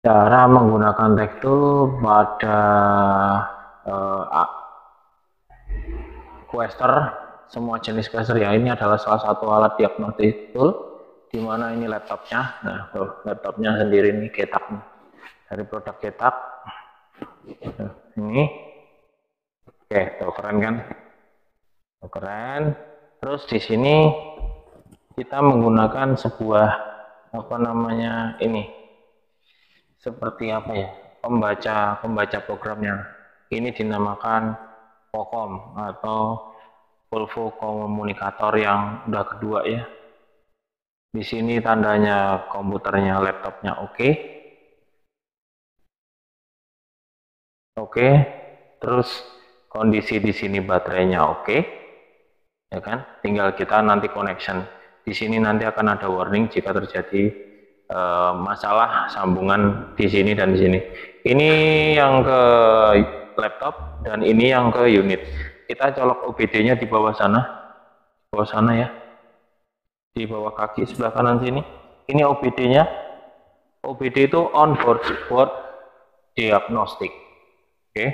Cara menggunakan Tektool pada Quasar, semua jenis Quasar ya, ini adalah salah satu alat diagnostik tool, di mana ini laptopnya. Nah, laptopnya sendiri ini Getak dari produk Getak. Ini, oke, tuh keren kan? Tuh, keren. Terus di sini kita menggunakan sebuah apa namanya ini, seperti apa ya, pembaca programnya. Ini dinamakan Vocom atau Volvo komunikator yang udah kedua ya. Di sini tandanya komputernya, laptopnya oke. Oke. Terus kondisi di sini baterainya oke. Ya kan? Tinggal kita nanti connection. Di sini nanti akan ada warning jika terjadi masalah sambungan di sini dan di sini. Ini yang ke laptop dan ini yang ke unit. Kita colok OBD-nya di bawah sana. Bawah sana ya. Di bawah kaki sebelah kanan sini. Ini OBD-nya. OBD itu on board diagnostic. Oke.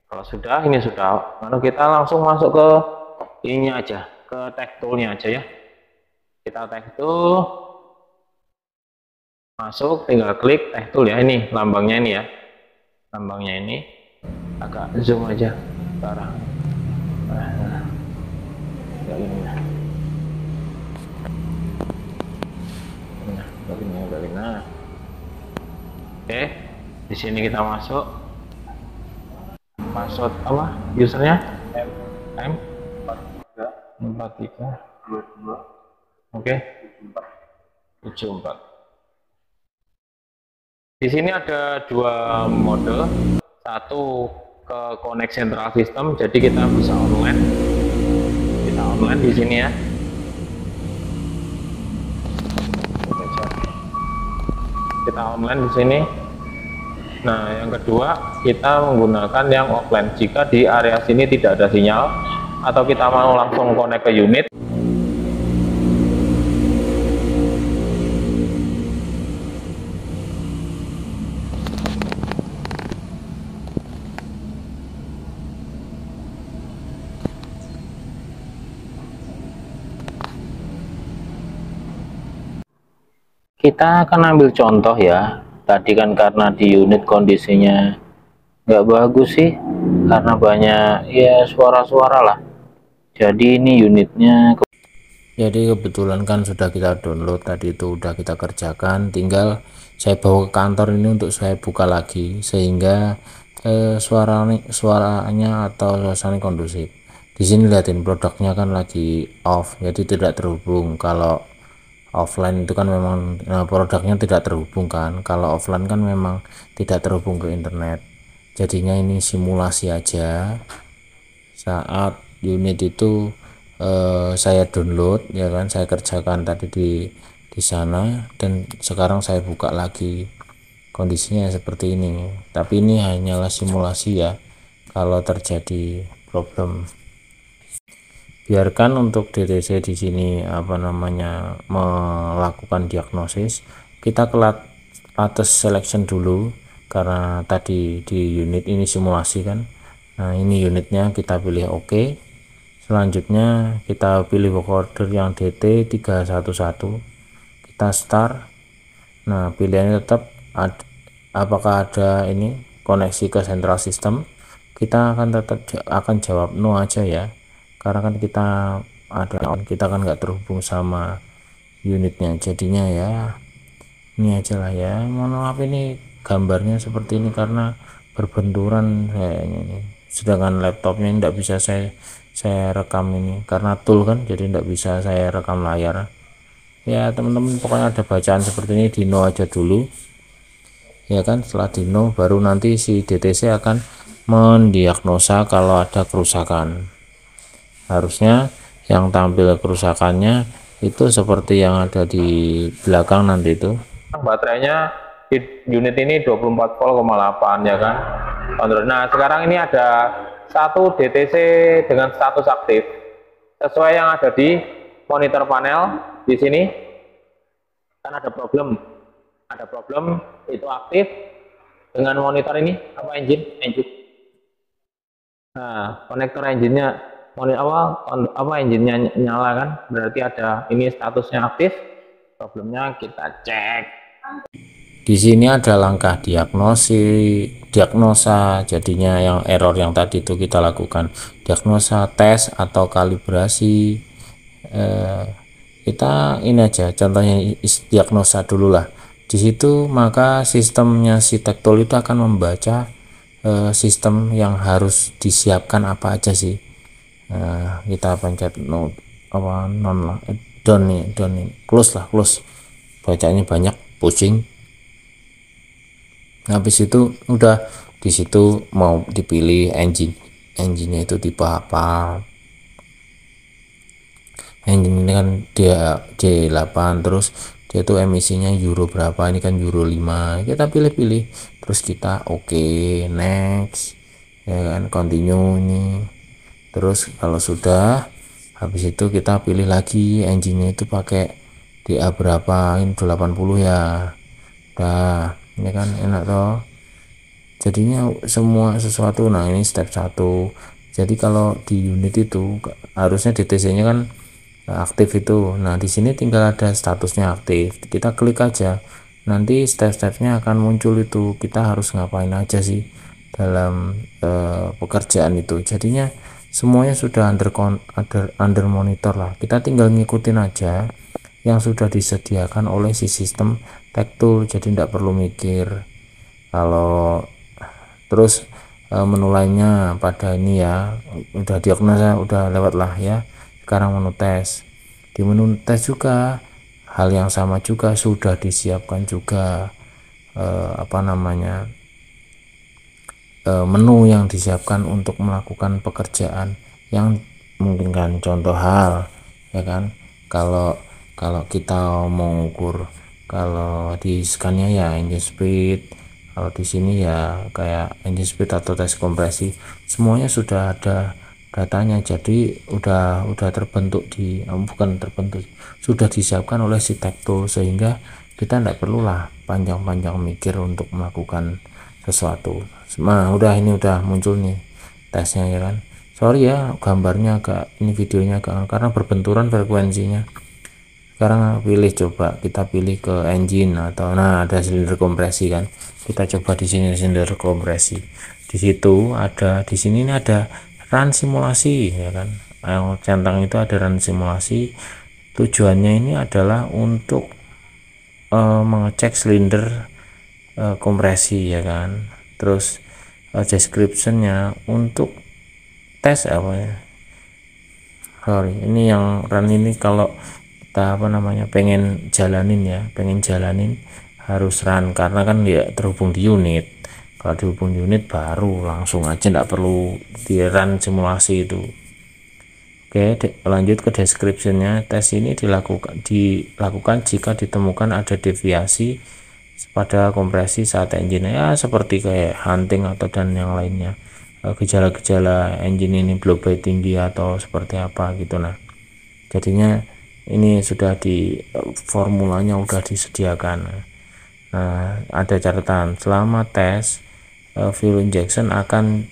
Kalau sudah, ini sudah. Lalu kita langsung masuk ke ininya aja, ke Tektool-nya aja ya. Kita Tektool, masuk, tinggal klik Tektool ya. Ini lambangnya ini ya. Lambangnya ini agak zoom aja ke arah. Nah, ini. Nah, oke, di sini kita masuk. Password apa? Usernya? M 43 22. Oke. 74. Di sini ada dua mode. Satu ke connect central system, jadi kita bisa online. Kita online di sini ya. Kita online di sini. Nah, yang kedua, kita menggunakan yang offline. Jika di area sini tidak ada sinyal, atau kita mau langsung connect ke unit, kita akan ambil contoh ya. Tadi kan karena di unit kondisinya nggak bagus sih, karena banyak ya suara-suara lah. Jadi ini unitnya, jadi kebetulan kan sudah kita download tadi, itu udah kita kerjakan, tinggal saya bawa ke kantor ini untuk saya buka lagi sehingga suaranya atau suasana kondusif. Di sini lihatin produknya kan lagi off, jadi tidak terhubung. Kalau offline itu kan memang produknya tidak terhubung kan, kalau offline kan memang tidak terhubung ke internet. Jadinya ini simulasi aja saat unit itu saya download ya kan, saya kerjakan tadi di sana, dan sekarang saya buka lagi, kondisinya seperti ini. Tapi ini hanyalah simulasi ya, kalau terjadi problem biarkan untuk DTC di sini apa namanya melakukan diagnosis. Kita ke latest selection dulu karena tadi di unit ini simulasi kan. Nah, ini unitnya kita pilih OK. Selanjutnya kita pilih work order yang DT311, kita start. Nah, pilihannya tetap apakah ada ini koneksi ke central system. Kita akan tetap akan jawab no aja ya, karena kan kita kan nggak terhubung sama unitnya. Jadinya ya ini aja lah ya. Mohon maaf ini gambarnya seperti ini karena berbenturan kayaknya ini, sedangkan laptopnya tidak bisa saya rekam ini karena tool kan, jadi tidak bisa saya rekam layar ya teman-teman. Pokoknya ada bacaan seperti ini, di no aja dulu ya kan. Setelah di no baru nanti si DTC akan mendiagnosa kalau ada kerusakan. Harusnya yang tampil kerusakannya itu seperti yang ada di belakang nanti itu. Baterainya di unit ini 24 volt,8 ya kan. Nah, sekarang ini ada satu DTC dengan status aktif sesuai yang ada di monitor panel di sini. Kan ada problem ada problem itu aktif dengan monitor ini apa engine. Nah, konektor engine-nya apa engine-nya nyala kan, berarti ada ini statusnya aktif. Problemnya kita cek. Di sini ada langkah diagnosa, jadinya yang error yang tadi itu kita lakukan diagnosa, tes atau kalibrasi. Kita ini aja contohnya diagnosa dulu lah. Di situ maka sistemnya si Tektool itu akan membaca sistem yang harus disiapkan apa aja sih. Kita pencet no apa non lah, down nih, close lah, close. Bacanya banyak, pusing. Habis itu udah di situ mau dipilih engine-nya itu tipe apa. Engine ini kan dia D8, terus dia tuh emisinya Euro berapa, ini kan Euro 5. Kita pilih-pilih, terus kita oke, next ya kan, continue nih. Terus kalau sudah, habis itu kita pilih lagi engine-nya itu pakai DA berapa, ini 80 ya. Nah ini kan enak toh, jadinya semua sesuatu. Nah ini step 1. Jadi kalau di unit itu harusnya DTC nya kan aktif itu. Nah di sini tinggal ada statusnya aktif, kita klik aja, nanti step-stepnya akan muncul itu, kita harus ngapain aja sih dalam pekerjaan itu. Jadinya semuanya sudah under monitor lah, kita tinggal ngikutin aja yang sudah disediakan oleh si sistem Tektool, jadi tidak perlu mikir. Kalau terus menu lainnya pada ini ya udah diagnosa, udah lewat lah ya. Sekarang menu tes, di menu tes juga hal yang sama juga sudah disiapkan juga apa namanya menu yang disiapkan untuk melakukan pekerjaan yang memungkinkan. Contoh hal ya kan, kalau kita mau ukur, kalau di scan-nya ya engine speed, kalau di sini ya kayak engine speed atau tes kompresi, semuanya sudah ada datanya. Jadi udah terbentuk bukan terbentuk, sudah disiapkan oleh si Tektool, sehingga kita tidak perlulah panjang-panjang mikir untuk melakukan sesuatu. Nah udah, ini udah muncul nih tesnya ya kan. Sorry ya gambarnya agak, ini videonya agak, karena berbenturan frekuensinya. Sekarang coba kita pilih ke engine atau nah ada silinder kompresi kan, kita coba di sini silinder kompresi. Di situ ada, di sini ini ada run simulasi ya kan, yang centang itu ada run simulasi. Tujuannya ini adalah untuk mengecek silinder kompresi ya kan. Terus descriptionnya untuk tes apa ya, sorry ini yang run ini kalau kita apa namanya pengen jalanin harus run, karena kan dia terhubung di unit. Kalau dihubung di unit baru langsung aja, tidak perlu di run simulasi itu. Oke, lanjut ke descriptionnya. Tes ini dilakukan jika ditemukan ada deviasi pada kompresi saat engine ya, seperti kayak hunting atau dan yang lainnya, gejala-gejala engine ini blow by tinggi atau seperti apa gitu. Nah jadinya ini sudah di formulanya udah disediakan. Nah ada catatan, selama tes fuel injection akan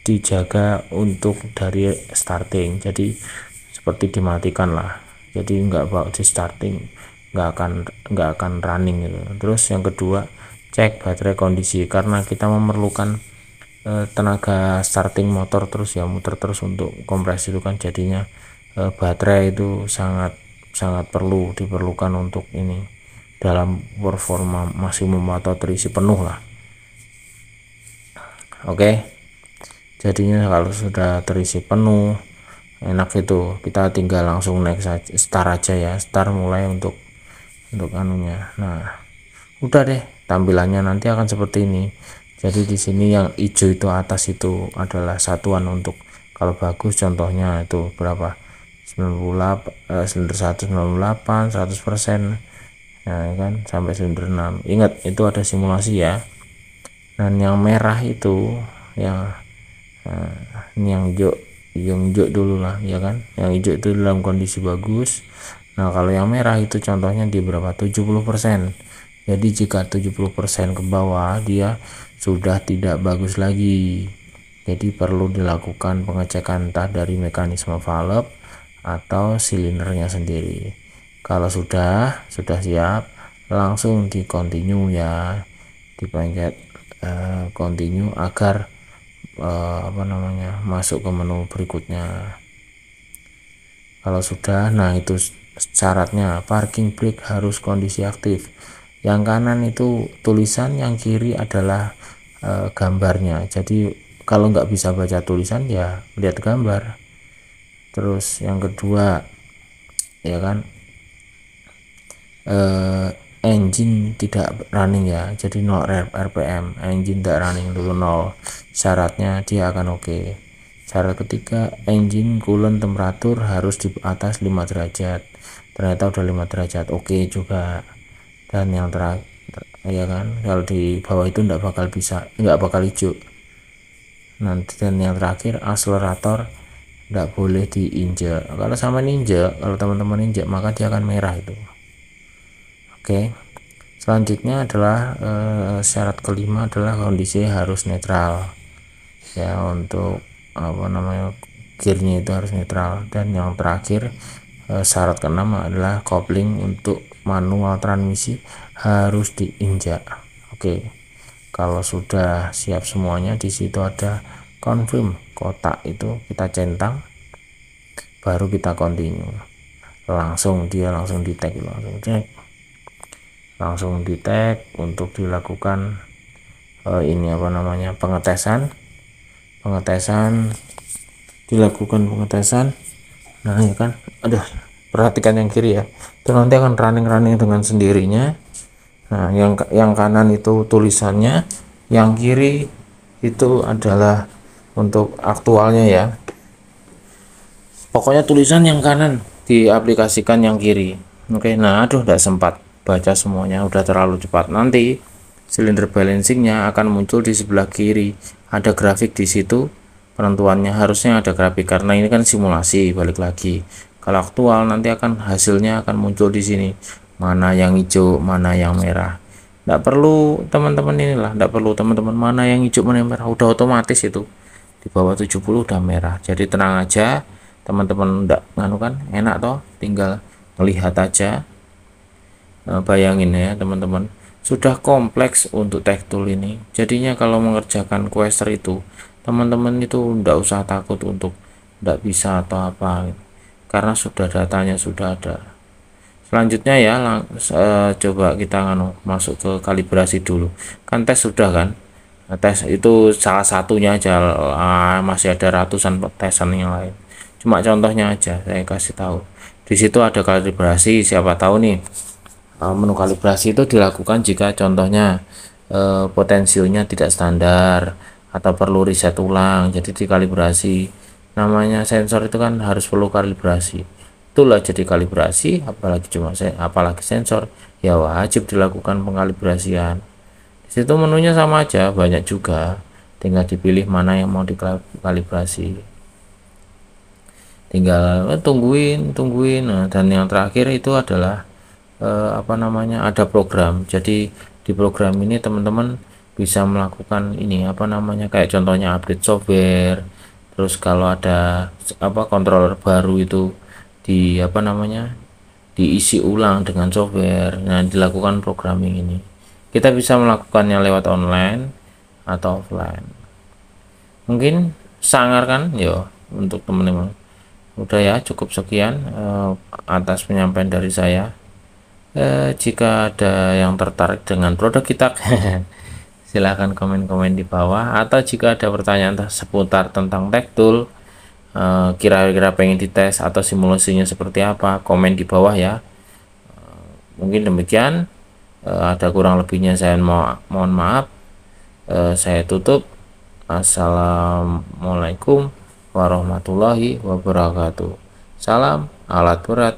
dijaga untuk dari starting, jadi seperti dimatikan lah, jadi nggak bakal di starting, nggak akan running gitu. Terus yang kedua, cek baterai kondisi, karena kita memerlukan tenaga starting motor terus ya, muter terus untuk kompresi itu kan, jadinya baterai itu sangat diperlukan untuk ini dalam performa maksimum atau terisi penuh lah. Oke, jadinya kalau sudah terisi penuh enak itu, kita tinggal langsung next aja, start aja ya, start mulai untuk anunya. Nah udah deh, tampilannya nanti akan seperti ini. Jadi di sini yang hijau itu atas itu adalah satuan untuk, kalau bagus contohnya itu berapa, 98 silinder 198 100%. Nah kan sampai silinder 6, ingat itu ada simulasi ya. Dan yang merah itu yang ini yang hijau dulu lah ya kan, yang hijau itu dalam kondisi bagus. Nah kalau yang merah itu contohnya di berapa, 70%. Jadi jika 70% ke bawah dia sudah tidak bagus lagi. Jadi perlu dilakukan pengecekan entah dari mekanisme valve atau silindernya sendiri. Kalau sudah siap, langsung di continue ya, dipencet continue agar masuk ke menu berikutnya. Kalau sudah, nah itu syaratnya, parking brake harus kondisi aktif. Yang kanan itu tulisan, yang kiri adalah gambarnya. Jadi kalau nggak bisa baca tulisan ya lihat gambar. Terus yang kedua ya kan, engine tidak running ya, jadi 0 rpm, engine tidak running dulu 0, syaratnya dia akan oke. Syarat ketiga, engine coolant temperatur harus di atas 5 derajat, ternyata udah 5 derajat, oke juga. Dan yang terakhir ya kan, kalau di bawah itu nggak bakal hijau nanti. Dan yang terakhir, akselerator nggak boleh diinjak. Kalau sama ninja, kalau teman-teman injak maka dia akan merah itu. Oke, selanjutnya adalah syarat kelima adalah kondisi harus netral ya, untuk gearnya itu harus netral. Dan yang terakhir, syarat keenam adalah kopling untuk manual transmisi harus diinjak. Oke, kalau sudah siap semuanya, di situ ada confirm, kotak itu kita centang, baru kita continue. Langsung di tag, langsung di tag untuk dilakukan pengetesan. Nah ya kan, aduh, perhatikan yang kiri ya, itu nanti akan running dengan sendirinya. Nah yang kanan itu tulisannya, yang kiri itu adalah untuk aktualnya ya. Pokoknya tulisan yang kanan diaplikasikan yang kiri. Oke, nah aduh udah sempat baca semuanya, udah terlalu cepat. Nanti silinder balancingnya akan muncul di sebelah kiri, ada grafik di situ. Penentuannya harusnya ada grafik karena ini kan simulasi, balik lagi. Kalau aktual nanti akan hasilnya akan muncul di sini, mana yang hijau mana yang merah. Tidak perlu teman-teman mana yang hijau mana yang merah, udah otomatis itu di bawah 70 udah merah. Jadi tenang aja teman-teman, enggak kan enak toh, tinggal melihat aja. Bayangin ya teman-teman, sudah kompleks untuk tech tool ini. Jadinya kalau mengerjakan quester itu teman-teman itu enggak usah takut untuk enggak bisa atau apa, karena sudah datanya sudah ada. Selanjutnya ya coba kita masuk ke kalibrasi dulu. Kan tes sudah kan, tes itu salah satunya aja, masih ada ratusan tesan yang lain, cuma contohnya aja saya kasih tahu. Di situ ada kalibrasi, siapa tahu nih menu kalibrasi itu dilakukan jika contohnya potensionya tidak standar atau perlu riset ulang, jadi dikalibrasi. Namanya sensor itu kan harus perlu kalibrasi, itulah jadi kalibrasi. Apalagi sensor ya wajib dilakukan pengkalibrasian. Di situ menunya sama aja, banyak juga, tinggal dipilih mana yang mau dikalibrasi, tinggal tungguin. Nah, dan yang terakhir itu adalah ada program. Jadi di program ini teman-teman bisa melakukan ini kayak contohnya update software. Terus kalau ada controller baru itu diisi ulang dengan software. Nah, dilakukan programming ini. Kita bisa melakukannya lewat online atau offline. Mungkin sangar kan yo untuk teman-teman. Udah ya, cukup sekian atas penyampaian dari saya. Jika ada yang tertarik dengan produk kita silahkan komen-komen di bawah, atau jika ada pertanyaan seputar tentang tech tool, kira-kira pengen dites atau simulasinya seperti apa, komen di bawah ya. Mungkin demikian, ada kurang lebihnya saya mohon maaf. Saya tutup. Assalamualaikum warahmatullahi wabarakatuh. Salam alat berat